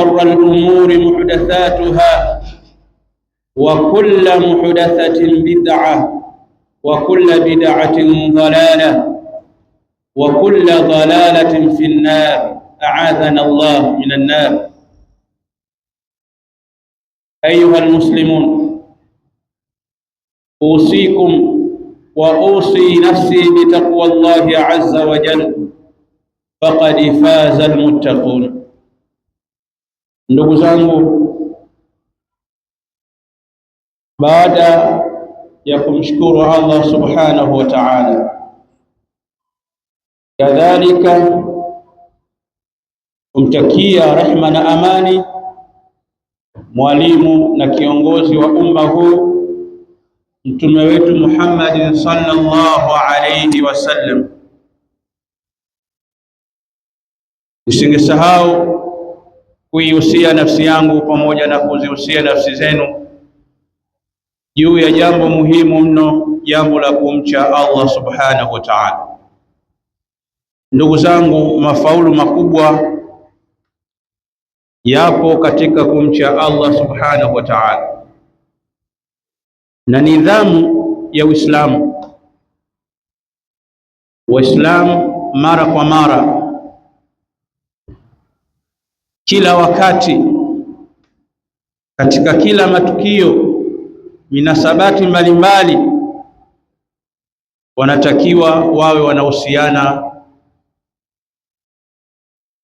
وشر الأمور محدثاتها وكل محدثة بدعة وكل بدعة ضلالة وكل ضلالة في النار. أعاذنا الله من النار. أيها المسلمون، أوصيكم وأوصي نفسي بتقوى الله عز وجل فقد فاز المتقون. Ndugu zangu, baada ya kumshukuru Allah subhanahu wa ta'ala, kadhalika kumtakia rehma na amani mwalimu na kiongozi wa umma huu, mtume wetu Muhammad sallallahu alayhi wasallam, usingesahau kuihusia nafsi yangu pamoja na kuzihusia nafsi zenu juu ya jambo muhimu mno, jambo la kumcha Allah subhanahu wa ta'ala. Ndugu zangu, mafaulu makubwa yapo katika kumcha Allah subhanahu wa ta'ala, na nidhamu ya Uislamu. Waislamu mara kwa mara, kila wakati, katika kila matukio, minasabati mbalimbali, wanatakiwa wawe wanahusiana,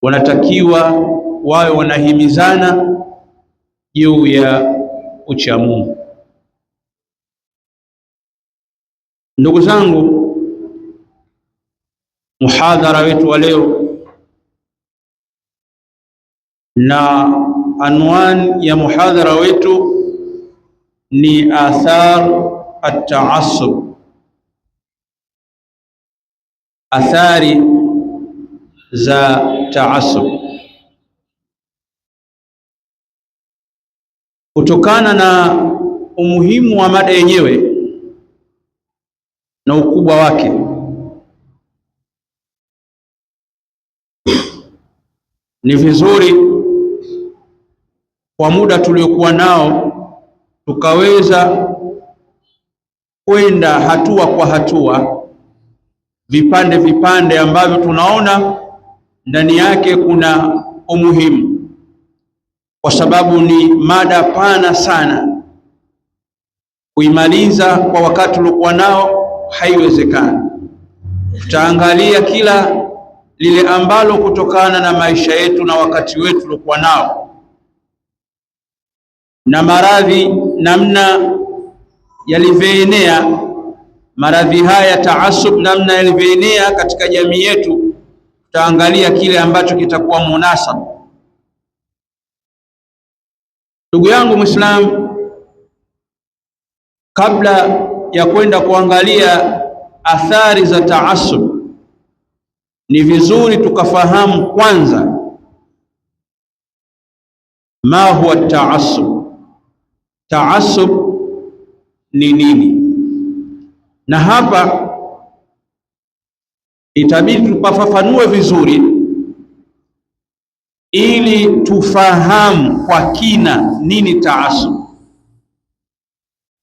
wanatakiwa wawe wanahimizana juu ya ucha Mungu. Ndugu zangu, muhadhara wetu wa leo na anwani ya muhadhara wetu ni athar at-ta'assub, athari za ta'assub. Kutokana na umuhimu wa mada yenyewe na ukubwa wake, ni vizuri kwa muda tuliokuwa nao tukaweza kwenda hatua kwa hatua, vipande vipande ambavyo tunaona ndani yake kuna umuhimu, kwa sababu ni mada pana sana. Kuimaliza kwa wakati tuliokuwa nao haiwezekani. Tutaangalia kila lile ambalo kutokana na maisha yetu na wakati wetu tuliokuwa nao na maradhi, namna yalivyoenea maradhi haya taasub, namna yalivyoenea katika jamii yetu. Tutaangalia kile ambacho kitakuwa munasaba. Ndugu yangu Muislamu, kabla ya kwenda kuangalia athari za taasub, ni vizuri tukafahamu kwanza ma huwa taasub. Taasub ni nini? Na hapa itabidi tupafafanue vizuri ili tufahamu kwa kina nini taasub.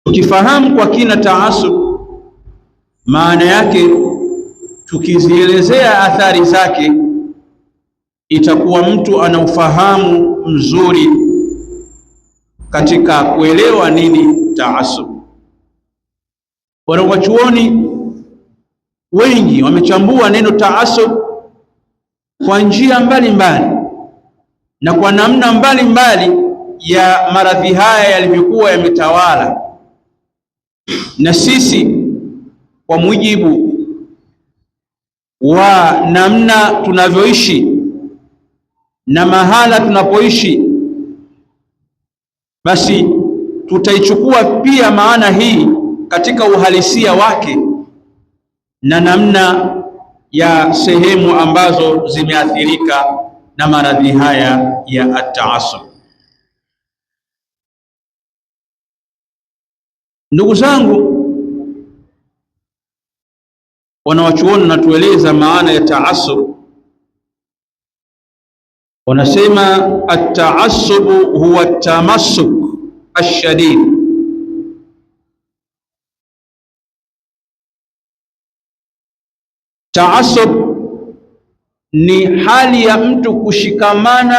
Tukifahamu kwa kina taasub, maana yake tukizielezea athari zake, itakuwa mtu ana ufahamu mzuri katika kuelewa nini taasub. Wanawachuoni wengi wamechambua neno taasub kwa njia mbalimbali na kwa namna mbalimbali ya maradhi haya yalivyokuwa yametawala, na sisi kwa mujibu wa namna tunavyoishi na mahala tunapoishi, basi tutaichukua pia maana hii katika uhalisia wake na namna ya sehemu ambazo zimeathirika na maradhi haya ya at-ta'assub. Ndugu zangu, wanawachuoni natueleza maana ya ta'assub Wanasema at-ta'assub huwa at-tamassuk ash-shadid. Ta'assub ni hali ya mtu kushikamana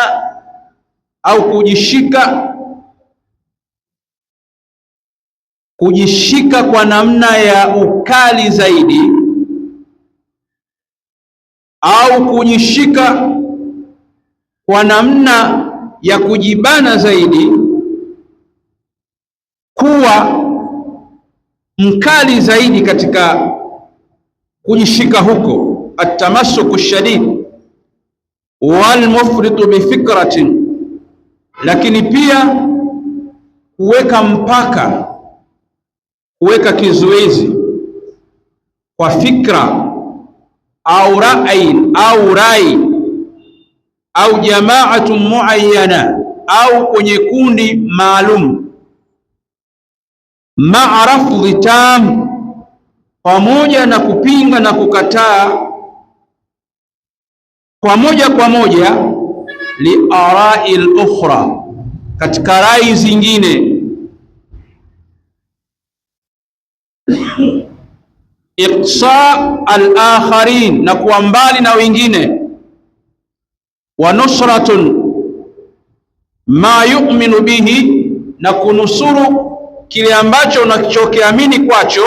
au kujishika kwa namna ya ukali zaidi, au kujishika kwa namna ya kujibana zaidi, kuwa mkali zaidi katika kujishika huko. At-tamassuku shadid wal mufritu bi fikratin, lakini pia kuweka mpaka, kuweka kizuizi kwa fikra au rai au jamaatu muayyana au kwenye kundi maalum, ma'a rafdhi tam, pamoja na kupinga na kukataa kwa moja li arai al-ukhra, katika rai zingine, iqsa al-akharin, na kuwa mbali na wengine, wa nusratun ma yu'minu bihi, na kunusuru kile ambacho unachokiamini kwacho,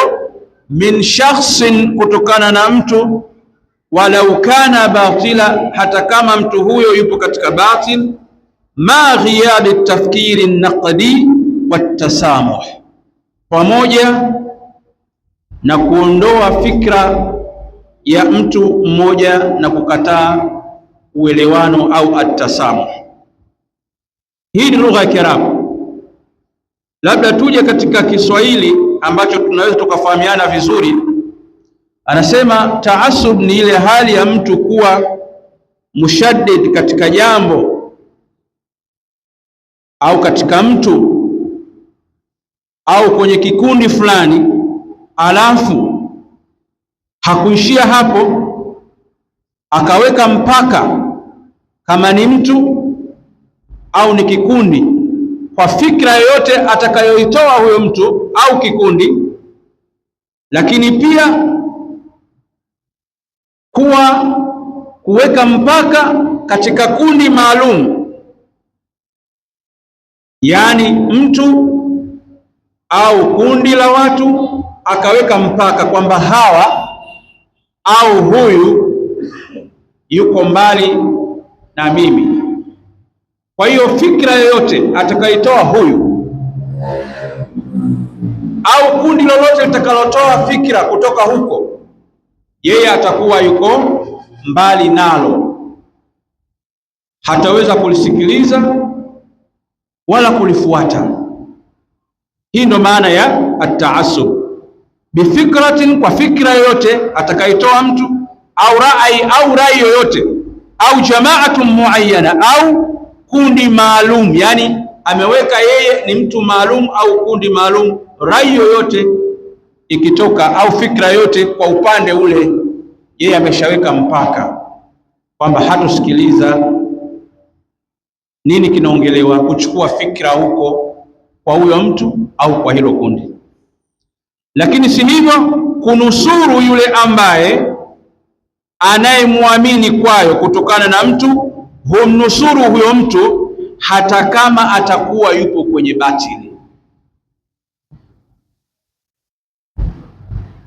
min shakhsin, kutokana na mtu, walau kana batila, hata kama mtu huyo yupo katika batil, ma ghiyabi tafkiri an-naqdi wat-tasamuh, pamoja na kuondoa fikra ya mtu mmoja na kukataa uelewano au at-tasamuh. Hii ni lugha ya Kiarabu. Labda tuje katika Kiswahili ambacho tunaweza tukafahamiana vizuri. Anasema taasub ni ile hali ya mtu kuwa mushaddid katika jambo au katika mtu au kwenye kikundi fulani, alafu hakuishia hapo, akaweka mpaka, kama ni mtu au ni kikundi, kwa fikra yoyote atakayoitoa huyo mtu au kikundi, lakini pia kuweka mpaka katika kundi maalum, yaani mtu au kundi la watu akaweka mpaka kwamba hawa au huyu yuko mbali na mimi. Kwa hiyo fikra yoyote atakayoitoa huyu au kundi lolote litakalotoa fikra kutoka huko, yeye atakuwa yuko mbali nalo, hataweza kulisikiliza wala kulifuata. Hii ndo maana ya at-ta'assub bifikratin, kwa fikra yoyote atakaitoa mtu au rai yoyote au jamaatu muayyana au kundi maalum, yani ameweka yeye ni mtu maalum au kundi maalum, rai yoyote ikitoka au fikra yoyote kwa upande ule, yeye ameshaweka mpaka kwamba hatosikiliza nini kinaongelewa, kuchukua fikra huko kwa huyo mtu au kwa hilo kundi. Lakini si hivyo, kunusuru yule ambaye anayemwamini kwayo kutokana na mtu, humnusuru huyo mtu hata kama atakuwa yupo kwenye batili.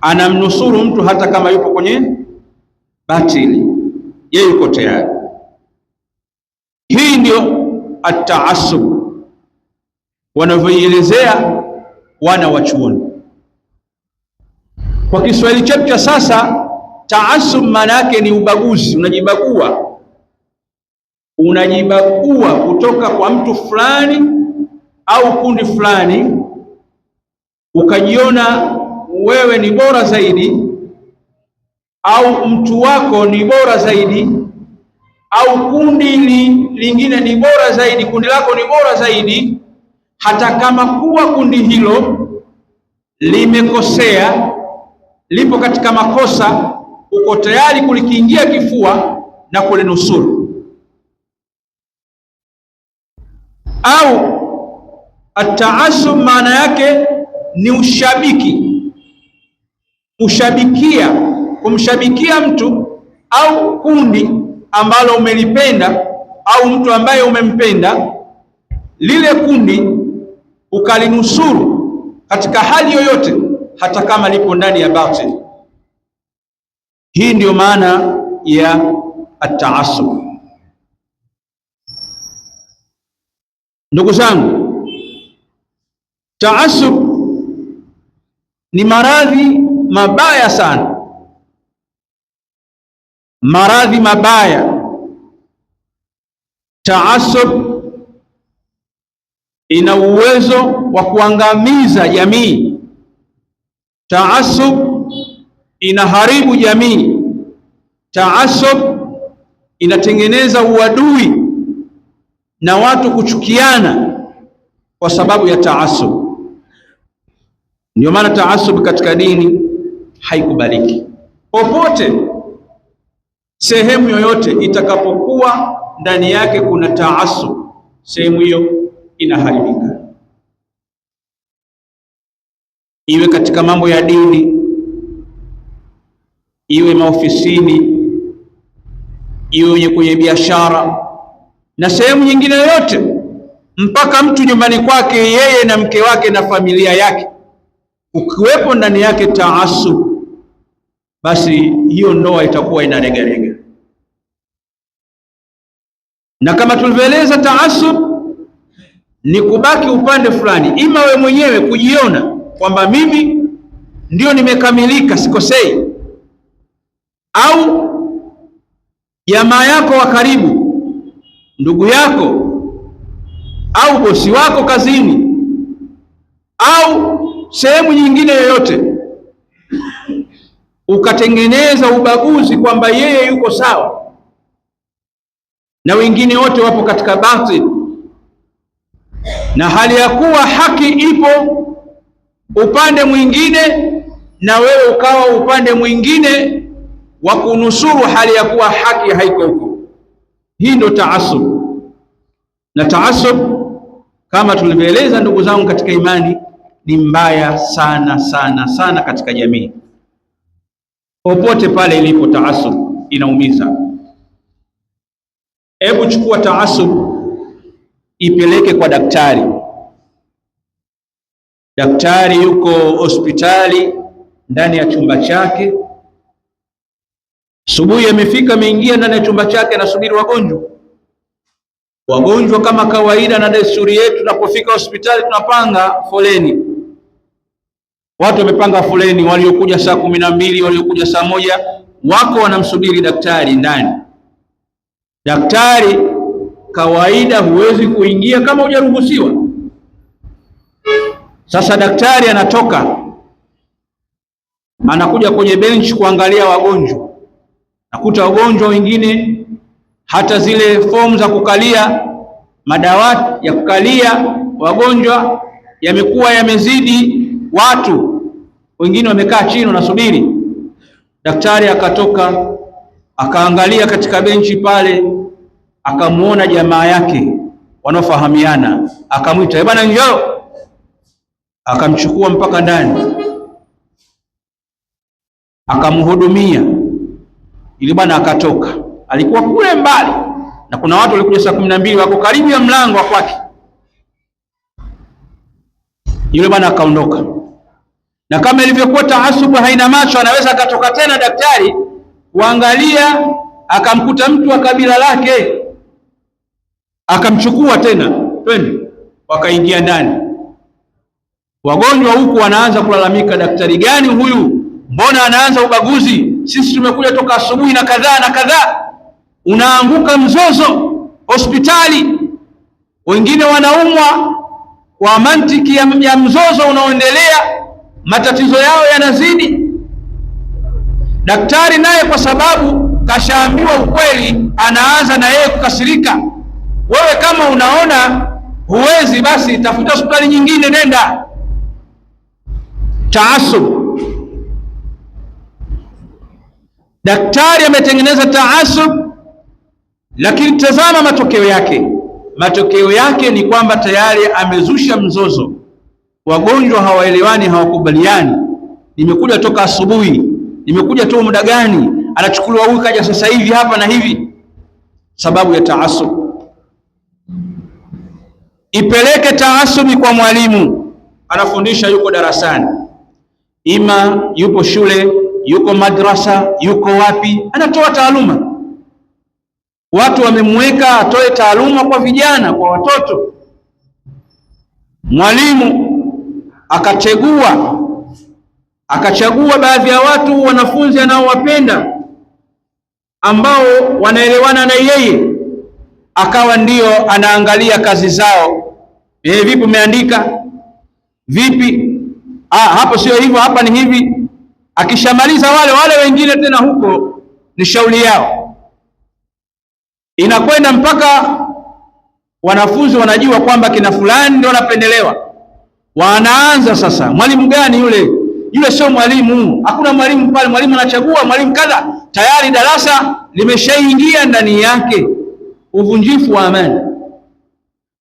Anamnusuru mtu hata kama yupo kwenye batili, yeye yuko tayari. Hii ndio at-ta'assub wanavyoielezea wana wa chuoni. Kwa Kiswahili chetu cha sasa, ta'assub maana yake ni ubaguzi. Unajibagua kutoka kwa mtu fulani au kundi fulani, ukajiona wewe ni bora zaidi, au mtu wako ni bora zaidi, au kundi lingine ni bora zaidi, kundi lako ni bora zaidi, hata kama kuwa kundi hilo limekosea, lipo katika makosa, uko tayari kulikiingia kifua na kulinusuru. au at-ta'assub maana yake ni ushabiki, ushabikia, kumshabikia mtu au kundi ambalo umelipenda au mtu ambaye umempenda, lile kundi ukalinusuru katika hali yoyote, hata kama lipo ndani ya batil. Hii ndiyo maana ya at-ta'assub. Ndugu zangu, ta'assub ni maradhi mabaya sana, maradhi mabaya. Ta'assub ina uwezo wa kuangamiza jamii. Ta'assub inaharibu jamii. Ta'assub inatengeneza uadui na watu kuchukiana kwa sababu ya ta'assub. Ndio maana ta'assub katika dini haikubaliki. Popote, sehemu yoyote itakapokuwa ndani yake kuna ta'assub, sehemu hiyo inaharibika. Iwe katika mambo ya dini, iwe maofisini, iwe kwenye biashara na sehemu nyingine yoyote, mpaka mtu nyumbani kwake, yeye na mke wake na familia yake, ukiwepo ndani yake ta'assub, basi hiyo ndoa itakuwa inaregarega. Na kama tulivyoeleza, ta'assub ni kubaki upande fulani, ima we mwenyewe kujiona kwamba mimi ndio nimekamilika, sikosei, au jamaa yako wa karibu, ndugu yako au bosi wako kazini au sehemu nyingine yoyote, ukatengeneza ubaguzi kwamba yeye yuko sawa na wengine wote wapo katika batil, na hali ya kuwa haki ipo upande mwingine na wewe ukawa upande mwingine wa kunusuru hali ya kuwa haki haiko huko. Hii ndio ta'assub. Na ta'assub kama tulivyoeleza, ndugu zangu katika imani, ni mbaya sana sana sana katika jamii. Popote pale ilipo ta'assub inaumiza. Hebu chukua ta'assub, ipeleke kwa daktari. Daktari yuko hospitali ndani ya chumba chake, asubuhi amefika, ameingia ndani ya chumba chake, anasubiri wagonjwa. Wagonjwa kama kawaida na desturi yetu, tunapofika hospitali tunapanga foleni. Watu wamepanga foleni, waliokuja saa 12, waliokuja saa 1, wako wanamsubiri daktari ndani. Daktari kawaida huwezi kuingia kama hujaruhusiwa. Sasa daktari anatoka, anakuja kwenye bench kuangalia wagonjwa, nakuta wagonjwa wengine hata zile fomu za kukalia, madawati ya kukalia wagonjwa yamekuwa yamezidi watu, wengine wamekaa chini wanasubiri. Daktari akatoka, akaangalia katika benchi pale, akamuona jamaa yake wanaofahamiana, akamwita, bwana njoo. Akamchukua mpaka ndani, akamhudumia. Ili bwana akatoka, alikuwa kule mbali na kuna watu walikuja saa 12 wako karibu ya mlango wa kwake. Yule bwana akaondoka, na kama ilivyokuwa ta'assub haina macho, anaweza akatoka tena daktari kuangalia, akamkuta mtu wa kabila lake, akamchukua tena, twende, wakaingia ndani. Wagonjwa huku wanaanza kulalamika, daktari gani huyu, mbona anaanza ubaguzi, sisi tumekuja toka asubuhi na kadhaa na kadhaa. Unaanguka mzozo hospitali, wengine wanaumwa kwa mantiki ya mzozo unaoendelea, matatizo yao yanazidi. Daktari naye kwa sababu kashaambiwa ukweli, anaanza na yeye kukasirika. Wewe kama unaona huwezi, basi tafuta hospitali nyingine, nenda. Ta'assub. Daktari ametengeneza ta'assub, lakini tazama matokeo yake. matokeo yake ni kwamba tayari amezusha mzozo, wagonjwa hawaelewani, hawakubaliani. Nimekuja toka asubuhi, nimekuja tu muda gani, anachukuliwa huyu kaja sasa hivi hapa na hivi, sababu ya taasub. Ipeleke taasubi kwa mwalimu, anafundisha, yuko darasani, ima yupo shule, yuko madrasa, yuko wapi, anatoa taaluma. Watu wamemweka atoe taaluma kwa vijana, kwa watoto. Mwalimu akachagua baadhi ya watu, wanafunzi anaowapenda, ambao wanaelewana na yeye, akawa ndio anaangalia kazi zao. Vipi umeandika? Vipi? Hapo sio hivyo, hapa ni hivi. Akishamaliza wale wengine tena huko ni shauri yao. Inakwenda mpaka wanafunzi wanajua kwamba kina fulani ndio wanapendelewa. Wanaanza sasa, mwalimu gani yule? Yule sio mwalimu, hakuna mwalimu pale, mwalimu anachagua mwalimu kadha. Tayari darasa limeshaingia ndani yake uvunjifu wa amani,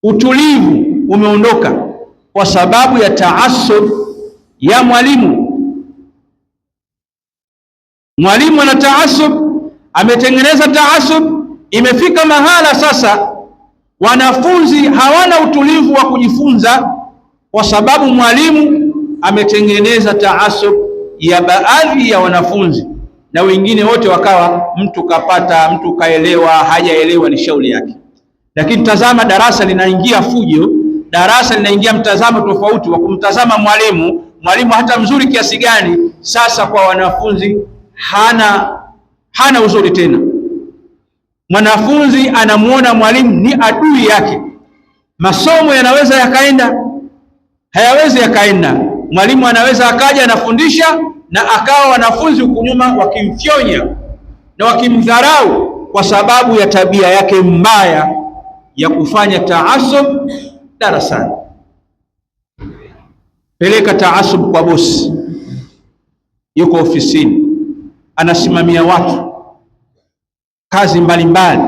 utulivu umeondoka kwa sababu ya taasub ya mwalimu. Mwalimu ana taasub, ametengeneza taasub, imefika mahala sasa wanafunzi hawana utulivu wa kujifunza kwa sababu mwalimu ametengeneza taasub ya baadhi ya wanafunzi, na wengine wote wakawa, mtu kapata, mtu kaelewa, hajaelewa, ni shauri yake. Lakini tazama, darasa linaingia fujo, darasa linaingia mtazamo tofauti wa kumtazama mwalimu. Mwalimu hata mzuri kiasi gani, sasa kwa wanafunzi hana uzuri tena. Mwanafunzi anamuona mwalimu ni adui yake. Masomo yanaweza yakaenda, hayawezi yakaenda. Mwalimu anaweza akaja anafundisha na akawa wanafunzi huku nyuma wakimfyonya na wakimdharau kwa sababu ya tabia yake mbaya ya kufanya taasub darasani. Peleka taasub kwa bosi, yuko ofisini, anasimamia watu kazi mbalimbali,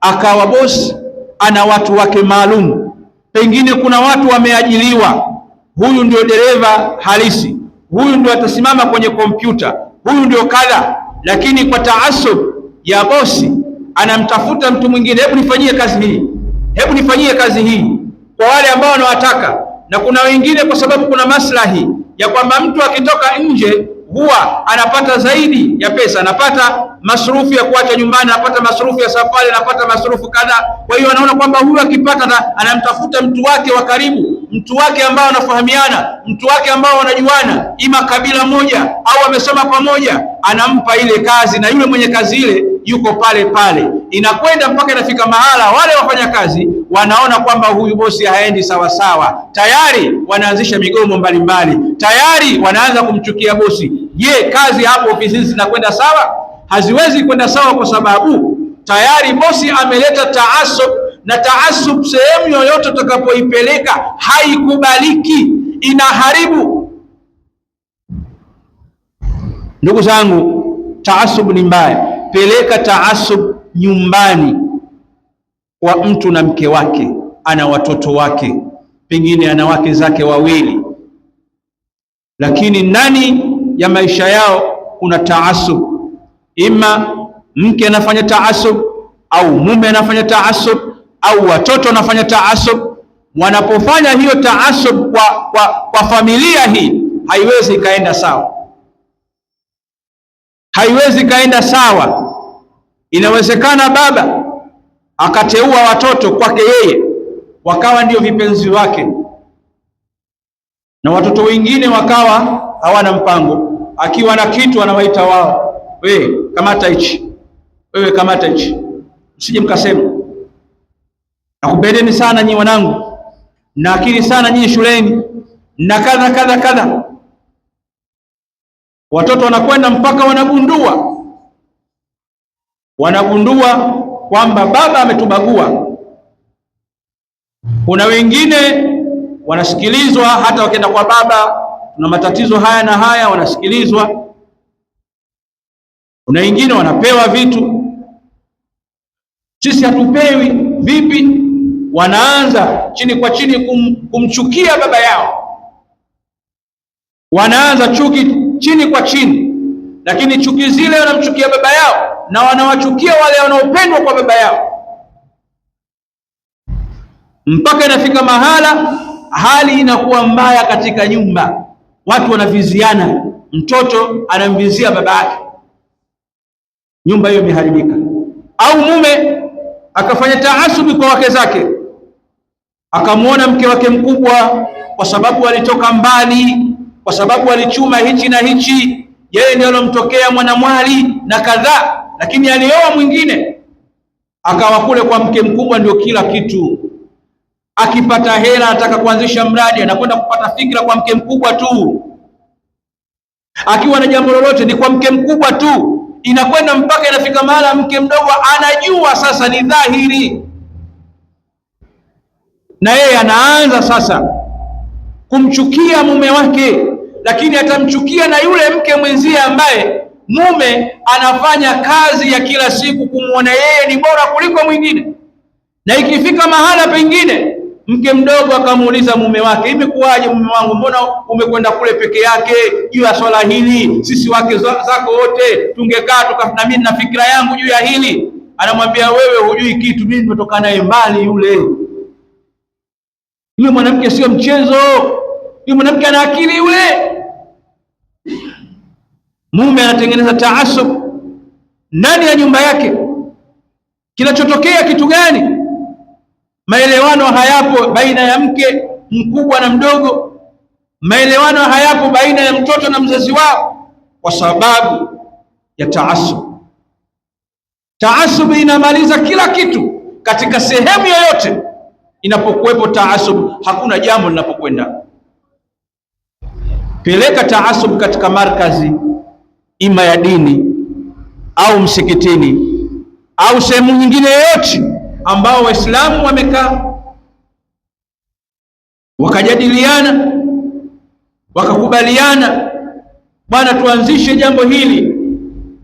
akawa bosi ana watu wake maalum. Pengine kuna watu wameajiliwa, huyu ndio dereva halisi, huyu ndio atasimama kwenye kompyuta, huyu ndio kadha. Lakini kwa taasub ya bosi anamtafuta mtu mwingine, hebu nifanyie kazi hii, hebu nifanyie kazi hii, kwa wale ambao wanawataka. Na kuna wengine kwa sababu kuna maslahi ya kwamba mtu akitoka nje huwa anapata zaidi ya pesa, anapata masrufu ya kuacha nyumbani, anapata masrufu ya safari, anapata masrufu kadha. Kwa hiyo anaona kwamba huyu akipata, anamtafuta mtu wake wa karibu, mtu wake ambao wanafahamiana, mtu wake ambao wanajuana, ima kabila moja au wamesoma pamoja, anampa ile kazi, na yule mwenye kazi ile yuko pale pale. Inakwenda mpaka inafika mahala wale wafanyakazi wanaona kwamba huyu bosi haendi sawa sawa, tayari wanaanzisha migomo mbalimbali, tayari wanaanza kumchukia bosi. Je, kazi hapo ofisini zinakwenda sawa? Haziwezi kwenda sawa, kwa sababu tayari bosi ameleta taasub, na taasub sehemu yoyote utakapoipeleka haikubaliki, inaharibu. Ndugu zangu, taasub ni mbaya. Peleka taasub nyumbani kwa mtu na mke wake, ana watoto wake, pengine ana wake zake wawili, lakini ndani ya maisha yao kuna taasub. Ima mke anafanya taasub, au mume anafanya taasub, au watoto wanafanya taasub. Wanapofanya hiyo taasub kwa familia hii, haiwezi ikaenda sawa, haiwezi ikaenda sawa. Inawezekana baba akateua watoto kwake yeye, wakawa ndio vipenzi wake, na watoto wengine wakawa hawana mpango. Akiwa na kitu anawaita wao, wewe kamata hichi, wewe kamata hichi, msije mkasema nakupendeni sana nyinyi wanangu, na akili sana nyinyi shuleni, na kadha kadha kadha. Watoto wanakwenda mpaka wanagundua kwamba baba ametubagua. Kuna wengine wanasikilizwa, hata wakienda kwa baba, tuna matatizo haya na haya, wanasikilizwa. Kuna wengine wanapewa vitu, sisi hatupewi. Vipi? wanaanza chini kwa chini kumchukia baba yao, wanaanza chuki chini kwa chini, lakini chuki zile wanamchukia baba yao na wanawachukia wale wanaopendwa kwa baba yao, mpaka inafika mahala hali inakuwa mbaya katika nyumba, watu wanaviziana, mtoto anamvizia baba yake, nyumba hiyo imeharibika. Au mume akafanya taasubi kwa wake zake, akamwona mke wake mkubwa kwa sababu alitoka mbali, kwa sababu alichuma hichi na hichi, yeye ndiye alomtokea mwanamwali na kadhaa, lakini alioa mwingine, akawa kule kwa mke mkubwa ndio kila kitu. Akipata hela anataka kuanzisha mradi, anakwenda kupata fikra kwa mke mkubwa tu. Akiwa na jambo lolote ni kwa mke mkubwa tu. Inakwenda mpaka inafika mahala mke mdogo anajua sasa ni dhahiri, na yeye anaanza sasa kumchukia mume wake, lakini atamchukia na yule mke mwenzie ambaye mume anafanya kazi ya kila siku kumwona yeye ni bora kuliko mwingine. Na ikifika mahala pengine mke mdogo akamuuliza mume wake, imekuwaje mume wangu, mbona umekwenda kule peke yake juu ya swala hili? Sisi wake zako wote tungekaa na mimi na fikra yangu juu ya hili. Anamwambia, wewe hujui kitu, mimi nimetoka naye mbali. Yule mwanamke sio mchezo, yule mwanamke ana akili yule. Mume anatengeneza taasub ndani ya nyumba yake. Kinachotokea kitu gani? Maelewano hayapo baina ya mke mkubwa na mdogo, maelewano hayapo baina ya mtoto na mzazi wao, kwa sababu ya taasub. Taasub inamaliza kila kitu katika sehemu yoyote. Inapokuwepo taasub, hakuna jambo linapokwenda. Peleka taasub katika markazi ima ya dini au msikitini au sehemu nyingine yoyote ambao Waislamu wamekaa wakajadiliana wakakubaliana, bwana, tuanzishe jambo hili,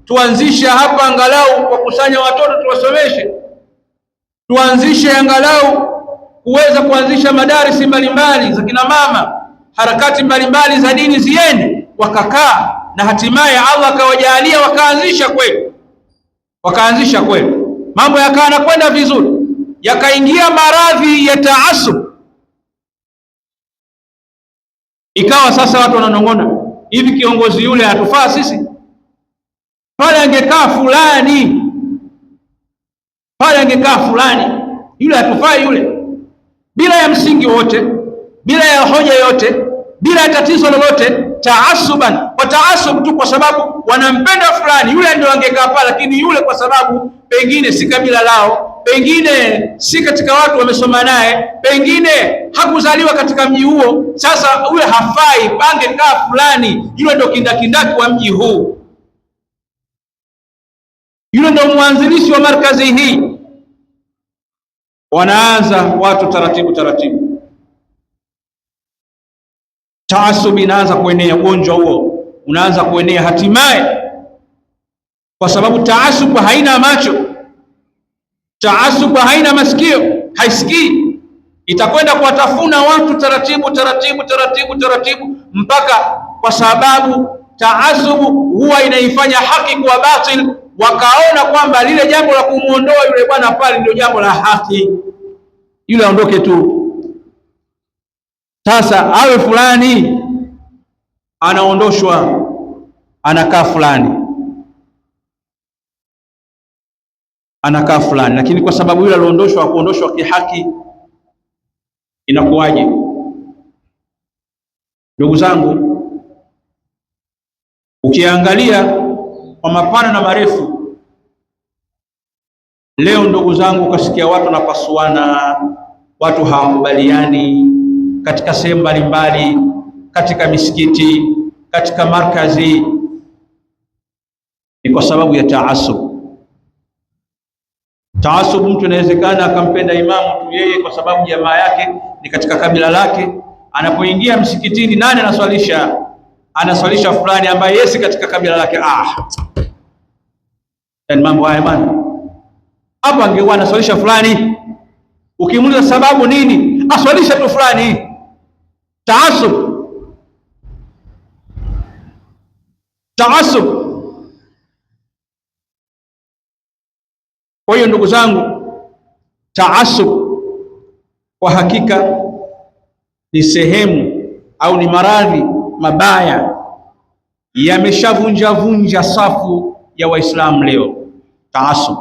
tuanzishe hapa angalau kwa kusanya watoto tuwasomeshe, tuanzishe angalau kuweza kuanzisha madarisi mbalimbali za kina mama, harakati mbalimbali za dini ziende. Wakakaa na hatimaye Allah akawajalia wakaanzisha kweli, mambo yakawa yanakwenda vizuri, yakaingia maradhi ya taasub. Ikawa sasa watu wananong'ona, hivi kiongozi yule hatufaa sisi? Pale angekaa fulani, yule hatufaa yule, bila ya msingi wote, bila ya hoja yote, bila ya tatizo lolote, taasuban, kwa taasub tu, kwa sababu wanampenda fulani, yule ndio angekaa pale. Lakini yule kwa sababu pengine si kabila lao, pengine si katika watu wamesoma naye, pengine hakuzaliwa katika mji huo, sasa yule hafai, angekaa fulani, yule ndio kindakindaki wa mji huu, yule ndio mwanzilishi wa markazi hii. Wanaanza watu taratibu, taasub inaanza kuenea, ugonjwa huo unaanza kuenea hatimaye, kwa sababu taasub haina macho, taasub haina masikio, haisikii. Itakwenda kuwatafuna watu taratibu, mpaka kwa sababu taasub huwa inaifanya haki kuwa batil, wakaona kwamba lile jambo la kumuondoa yule bwana pale ndio jambo la haki, yule aondoke tu. Sasa awe fulani anaondoshwa, anakaa fulani, lakini kwa sababu yule aliondoshwa kuondoshwa kihaki, inakuwaje? Ndugu zangu, ukiangalia kwa mapana na marefu, leo ndugu zangu, ukasikia watu wanapasuana, watu hawakubaliani katika sehemu mbalimbali, katika misikiti, katika markazi, ni kwa sababu ya taasub. Taasub, mtu inawezekana akampenda imamu tu yeye kwa sababu jamaa yake ni katika kabila lake. Anapoingia msikitini, nani anaswalisha? Anaswalisha fulani ambaye yeye si katika kabila lake. Yani mambo haya bwana, hapo angekuwa anaswalisha fulani, Ukimuuliza sababu nini, aswalisha tu fulani. Taasub, taasub. Kwa hiyo ndugu zangu, taasub kwa hakika ni sehemu au ni maradhi mabaya, yameshavunja safu ya Waislamu leo. Taasub,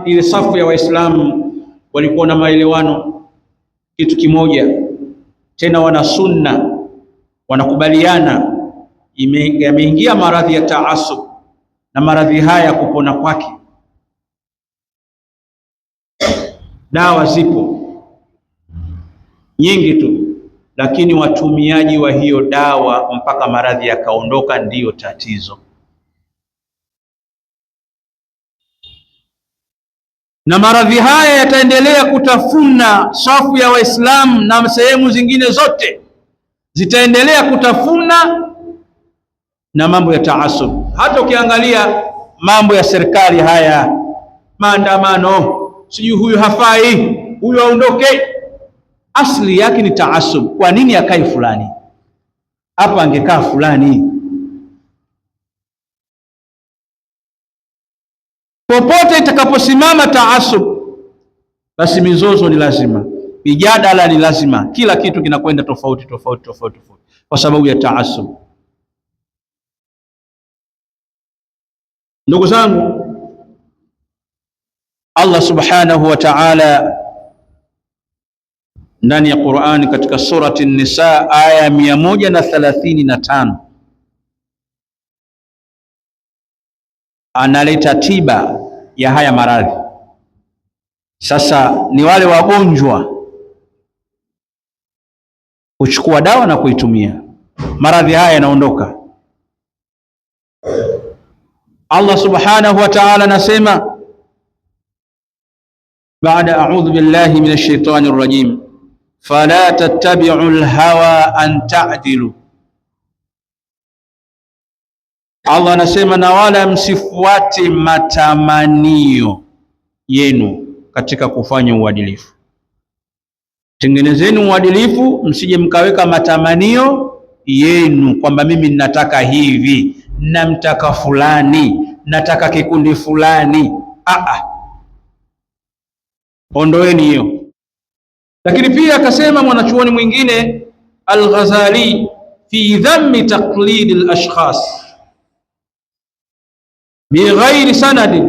ile safu ya Waislamu walikuwa na maelewano, kitu kimoja, tena wana sunna, wanakubaliana. Yameingia maradhi ya taasub, na maradhi haya kupona kwake dawa zipo nyingi tu, lakini watumiaji wa hiyo dawa mpaka maradhi yakaondoka ndiyo tatizo. Na maradhi haya yataendelea kutafuna safu ya Waislamu, na sehemu zingine zote zitaendelea kutafuna na mambo ya taasub. Hata ukiangalia mambo ya serikali haya, maandamano, sijui huyu hafai, huyu aondoke, asli yake ni taasub. Kwa nini akai fulani hapa, angekaa fulani? Popote itakaposimama taasub, basi mizozo ni lazima, mijadala ni lazima, kila kitu kinakwenda tofauti, kwa sababu ya taasub. Ndugu zangu, Allah subhanahu wa ta'ala ndani ya Qur'ani katika surati An-Nisa aya 135 analeta tiba ya haya maradhi. Sasa ni wale wagonjwa kuchukua dawa na kuitumia, maradhi haya yanaondoka. Allah subhanahu wa ta'ala anasema baada a'udhu billahi minash shaitani rrajim, fala tattabi'u alhawa an ta'dilu. Allah anasema na wala msifuate matamanio yenu katika kufanya uadilifu. Tengenezeni uadilifu, msije mkaweka matamanio yenu kwamba mimi ninataka hivi, namtaka fulani, nataka kikundi fulani. Ondoeni hiyo. Lakini pia akasema mwanachuoni mwingine Al-Ghazali fi dhammi taqlid al-ashkhas bighairi sanadi,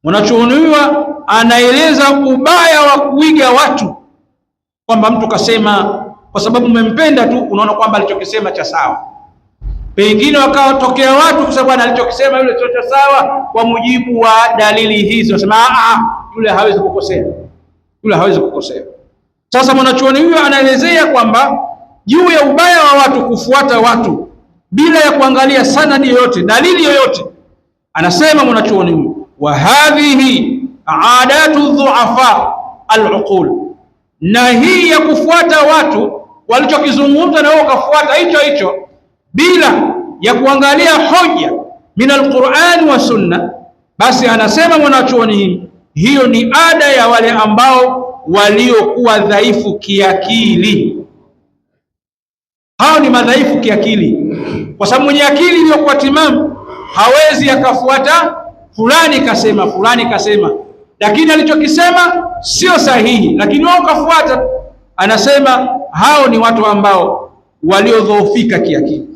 mwanachuoni huyo anaeleza ubaya wa kuiga watu, kwamba mtu kasema kwa sababu umempenda tu unaona kwamba alichokisema cha sawa. Pengine wakatokea watu kusema bwana alichokisema yule sio cha sawa kwa mujibu wa dalili hizo, wasema yule hawezi kukosea, yule hawezi kukosea. Sasa mwanachuoni huyo anaelezea kwamba juu ya ubaya wa watu kufuata watu bila ya kuangalia sanadi yoyote, dalili yoyote. Anasema mwanachuoni huyo, wa hadhihi aadatu dhuafa al-uqul, na hii ya kufuata watu walichokizungumza na wewe ukafuata hicho hicho bila ya kuangalia hoja min al-Qur'an wa sunna, basi anasema mwanachuoni hiyo ni ada ya wale ambao waliokuwa dhaifu kiakili. Hao ni madhaifu kiakili, kwa sababu mwenye akili iliyokuwa timamu hawezi akafuata fulani kasema, fulani kasema, lakini alichokisema sio sahihi, lakini wao kafuata. Anasema hao ni watu ambao waliodhoofika kiakili.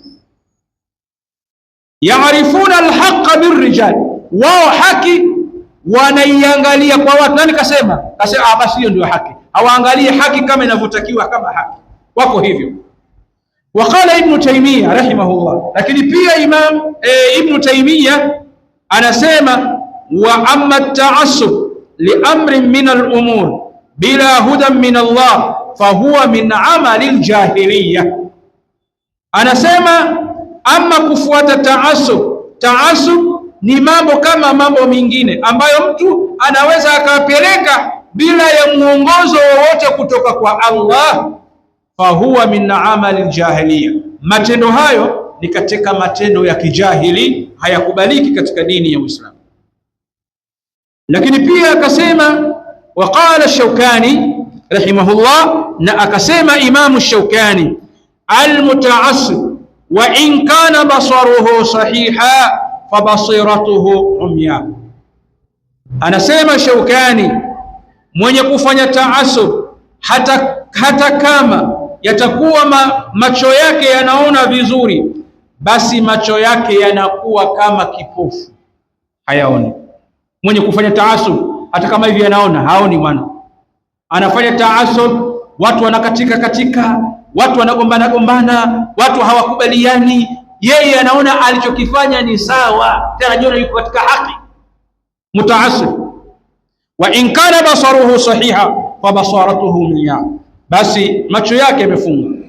Yaarifuna alhaqa birrijal, wao haki wanaiangalia kwa watu. Nani kasema? Kasema basi hiyo ndio haki. Hawaangalie haki kama inavyotakiwa kama haki, wako hivyo. Waqala Ibn Taymiyyah rahimahullah, lakini pia Imam Ibn Taymiyyah anasema wa amma at-ta'assub li amrin min al-umur bila hudan min Allah fahuwa min amali al-jahiliyah. Anasema ama kufuata taasub ni mambo kama mambo mengine ambayo mtu anaweza akapeleka bila ya muongozo wowote kutoka kwa Allah, fahuwa min amali al-jahiliya. Matendo hayo ni katika matendo ya kijahili, hayakubaliki katika dini ya Uislamu. Lakini pia akasema Waqala Shaukani rahimahullah, na akasema Imamu Shaukani, almutaassib wa in kana basaruhu sahiha fabasiratuhu umya. Anasema Shaukani, mwenye kufanya taasub hata kama yatakuwa macho yake yanaona vizuri, basi macho yake yanakuwa kama kipofu, hayaoni. Mwenye kufanya taasub hata kama hivi anaona, haoni bwana. Anafanya taasub, watu wanakatika, watu wanagombana, watu hawakubaliani, yeye anaona alichokifanya ni sawa, tena jiona yuko katika haki. Mutaasib. Wa in kana basaruhu sahiha fa basaratuhu umya, basi macho yake yamefunga.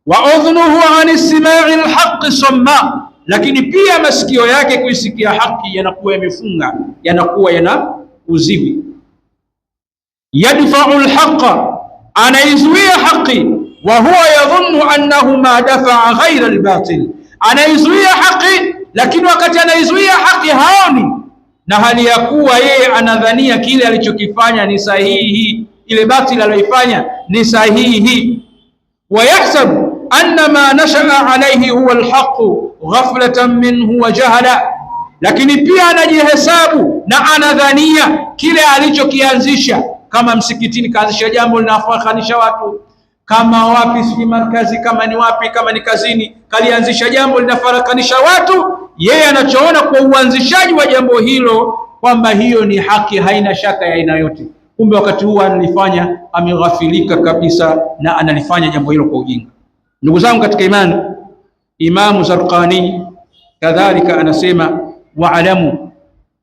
Wa udhnuhu an istimai alhaqi samma, lakini pia masikio yake kuisikia haki yanakuwa yamefunga, yanakuwa yana uziwi. Yadfa'u alhaqa, anaizuia haki. Wa huwa yadhunnu annahu ma dafa'a ghayra albatil, anaizuia haki, lakini wakati anaizuia haki haoni, na hali ya kuwa yeye anadhania kile alichokifanya ni sahihi, ile batili aliyoifanya ni sahihi. Wa yahsabu anna ma nasha'a alayhi huwa alhaq ghaflatan minhu wa jahala, lakini pia anajihesabu na anadhania kile alichokianzisha, kama msikitini kaanzisha jambo linafurahisha watu, kama wapi si markazi, kama ni wapi, kama ni kazini, kalianzisha jambo linafarakanisha watu, yeye anachoona kwa uanzishaji wa jambo hilo kwamba hiyo ni haki, haina shaka ya aina yote. Kumbe wakati huo analifanya ameghafilika kabisa, na analifanya jambo hilo kwa ujinga. Ndugu zangu katika imani, Imamu Zarqani kadhalika anasema, waalamu,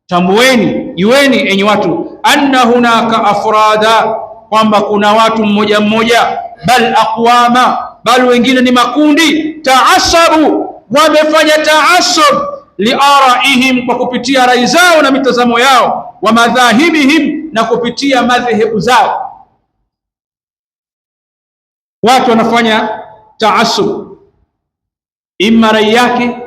tambueni, jueni enyi watu, anna hunaka afrada, kwamba kuna watu mmoja mmoja, bal aqwama, bal wengine ni makundi, taasabu, wamefanya taasub, liaraihim, kwa kupitia rai zao na mitazamo yao, wa madhahibihim, na kupitia madhehebu zao. Watu wanafanya taasub, imma rai yake,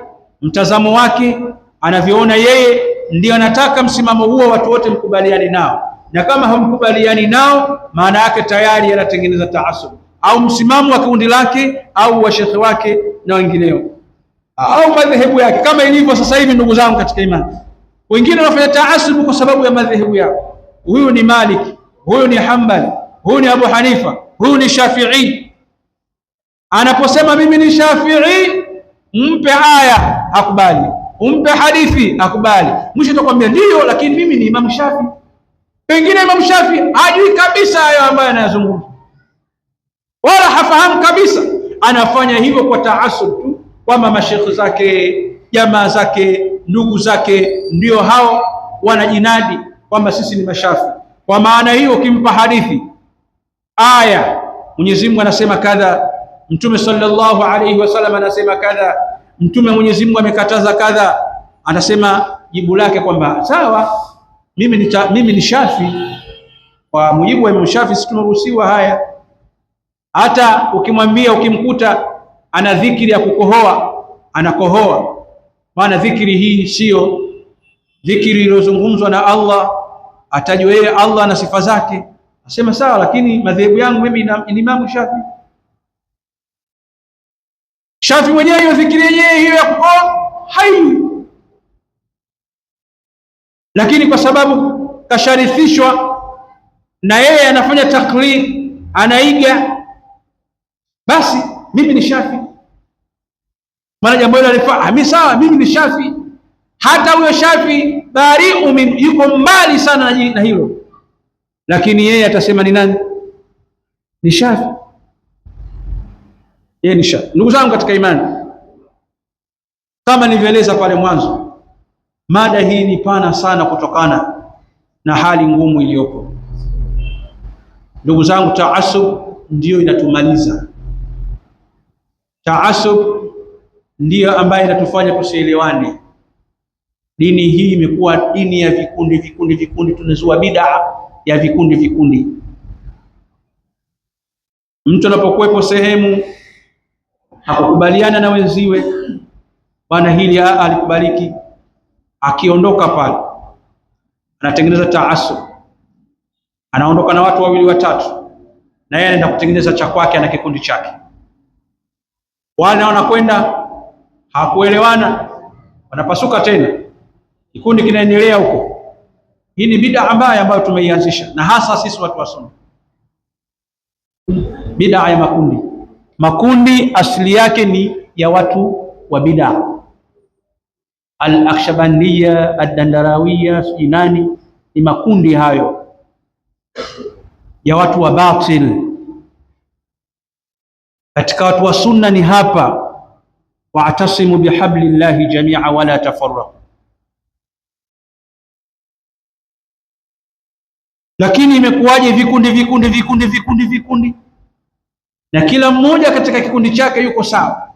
mtazamo wake, anavyoona yeye ndio anataka msimamo huo watu wote mkubaliani nao, na kama hamkubaliani nao, maana yake tayari anatengeneza taasub, au msimamo wa kundi lake au wa shekhi wake na wengineo, au madhehebu yake, kama ilivyo sasa hivi. Ndugu zangu katika imani, wengine wanafanya taasub kwa sababu ya madhehebu yao. Huyu ni Maliki, huyu ni Hanbali, huyu ni Abu Hanifa, huyu ni Shafi'i. Anaposema mimi ni Shafi'i, mpe aya hakubali, umpe hadithi hakubali, mwisho atakwambia ndio, lakini mimi ni Imam Shafi. Pengine Imam Shafi hajui kabisa hayo ambayo anayazungumza, wala hafahamu kabisa. Anafanya hivyo kwa taasub tu, kwamba mashekhi zake, jamaa zake, ndugu zake ndio hao wanajinadi kwamba sisi ni mashafi. Kwa maana hiyo, ukimpa hadithi, aya, Mwenyezi Mungu anasema kadha, Mtume sallallahu alayhi wasallam anasema kadha, Mtume Mwenyezi Mungu amekataza kadha, anasema jibu lake kwamba sawa, mimi ni Shafi. Kwa mujibu wa Imam Shafi sisi tumeruhusiwa haya. Hata ukimwambia, ukimkuta ana dhikri ya kukohoa, anakohoa, maana dhikri hii sio dhikri iliyozungumzwa na Allah, atajwe yeye Allah na sifa zake, asema sawa, lakini madhehebu yangu mimi ni Imam Shafi. Shafi mwenyewe hiyo dhikri yenyewe hiyo ya kukohoa hai, lakini kwa sababu kasharithishwa na yeye anafanya taklid, anaiga, basi mimi ni Shafi. Maana jambo hilo alifaa, mimi sawa, mimi ni Shafi. Hata huyo Shafi bari'u min, yuko mbali sana na hilo, lakini yeye atasema ni nani? Ni Shafi. Yeye ni Shafi. Ndugu zangu katika imani, kama nilivyoeleza pale mwanzo, mada hii ni pana sana kutokana na hali ngumu iliyopo. Ndugu zangu, taasub ndiyo inatumaliza. Taasub ndiyo ambayo inatufanya tusielewane. Dini hii imekuwa dini ya vikundi, tunazua bid'a ya vikundi. Mtu anapokuwepo sehemu hakukubaliana na wenziwe, bwana hili alikubaliki, akiondoka pale anatengeneza taasub, anaondoka na watu wawili watatu, na yeye anaenda kutengeneza cha kwake na kikundi chake. Wale wanakwenda hakuelewana, wanapasuka tena, kikundi kinaendelea huko. Hii ni bid'a ambayo tumeianzisha, na hasa sisi watu wa Sunna. Bid'a ya makundi. Makundi asili yake ni ya watu wa bid'a, al-Akhshabandiyya, ad-Dandarawiyya, nani, ni makundi hayo ya watu wa batil. Katika watu wa Sunna ni hapa, wa'tasimu bihablillahi jami'a wala tafarraqu. Lakini imekuwaje vikundi, na kila mmoja katika kikundi chake yuko sawa,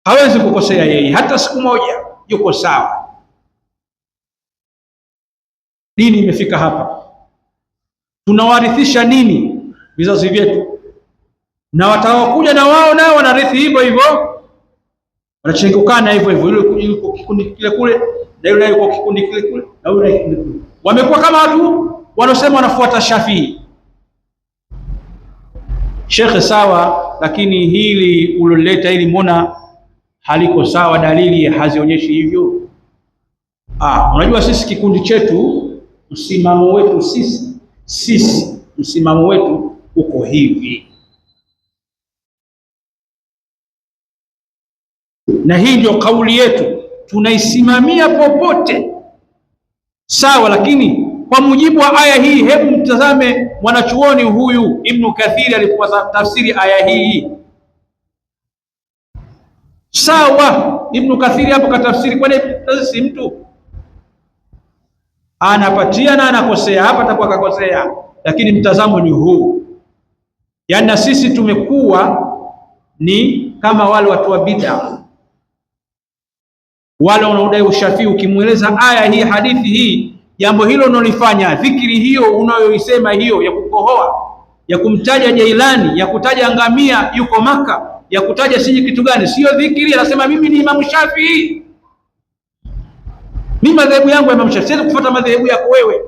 hawezi kukosea yeye hata siku moja, yuko sawa. Dini imefika hapa, tunawarithisha nini vizazi vyetu? Na watawakuja na wao nao wanarithi hivyo hivyo, wanachengukana hivyo hivyo, yule yuko kikundi kile kule na yule yuko kikundi kile kule na yule kikundi kule. Wamekuwa kama watu wanaosema wanafuata Shafii. Shekhe, sawa, lakini hili ulileta hili mbona haliko sawa? Dalili hazionyeshi hivyo. Unajua sisi kikundi chetu, msimamo wetu sisi msimamo wetu uko hivi, na hii ndio kauli yetu, tunaisimamia popote. Sawa, lakini kwa mujibu wa aya hii, hebu mtazame mwanachuoni huyu Ibn Kathir alipokuwa tafsiri aya hii. Sawa, Ibn Kathir hapo katafsiri, kwani si mtu anapatia na anakosea, hapa atakuwa kakosea, lakini mtazamo ni huu. Yaani na sisi tumekuwa ni kama wale watu wa bid'a, wale wanaodai ushafii. Ukimweleza aya hii, hadithi hii, jambo hilo unalifanya, dhikri hiyo unayoisema, hiyo ya kukohoa, ya kumtaja Jailani, ya kutaja ngamia yuko Maka, ya kutaja siji kitu gani, sio dhikri. Anasema mimi ni Imam Shafii, mimi madhehebu yangu ya Imam Shafii, siwezi kufuata madhehebu yako wewe.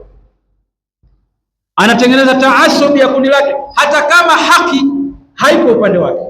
Anatengeneza taasubi ya kundi lake, hata kama haki haiko upande wake.